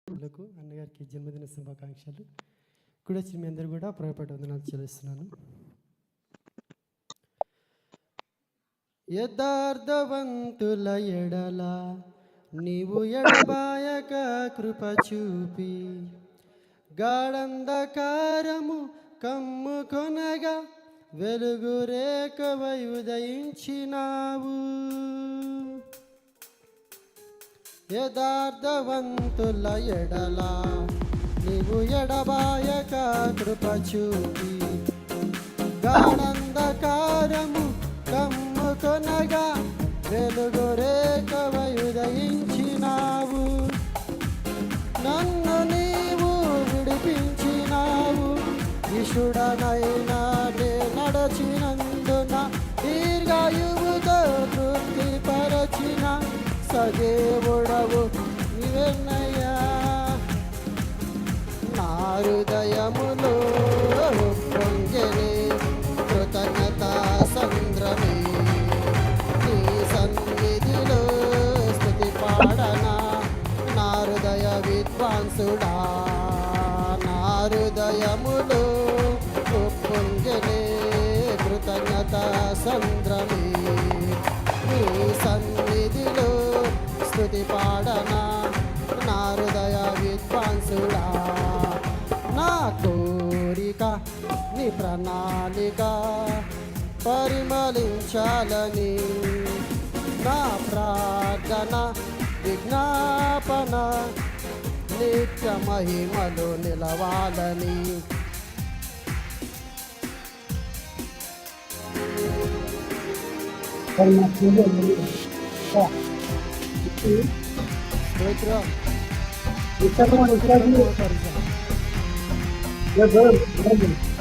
లకు అన్నగారికి జన్మదిన శుభాకాంక్షలు. కూడా మీ అందరూ కూడా ప్రేమపూర్వక వందనాలు చెల్లిస్తున్నాను. యథార్థవంతుల ఎడల నీవు ఎడబాయక కృప చూపి గాఢంధకారము కమ్ముకొనగా వెలుగు రేఖవై ఉదయించినావు. యథార్థవంతుల ఎడల నీవు ఎడబాయక కృప చూపి గాఢంధకారము కమ్ముకొనగా వెలుగు రేఖవై ఉదయించినావు. నన్ను నీవు విడిపించినావు. విషుడనైనా నే నడచినందున దీర్ఘాయువుతో తృప్తిపరచిన సదేవుడవు నీవెన్నయ్యా. నా హృదయములో పొంగెనే కృతజ్ఞతా సంద్రమే. నీ సన్నిధిలో స్తుతి పాడనా నా హృదయ విద్వాంసుడా. నా హృదయములో పొంగెనే కృతజ్ఞతా సంద్రమే. నీ సన్నిధిలో స్తుతి పాడనా నా హృదయ విద్వాంసుడా. నా కోరిక నీ ప్రణాళిక పరిమళించాలని, నా ప్రార్థన విజ్ఞాపన నిత్య మహిమలో నిలవాలని. Isso é uma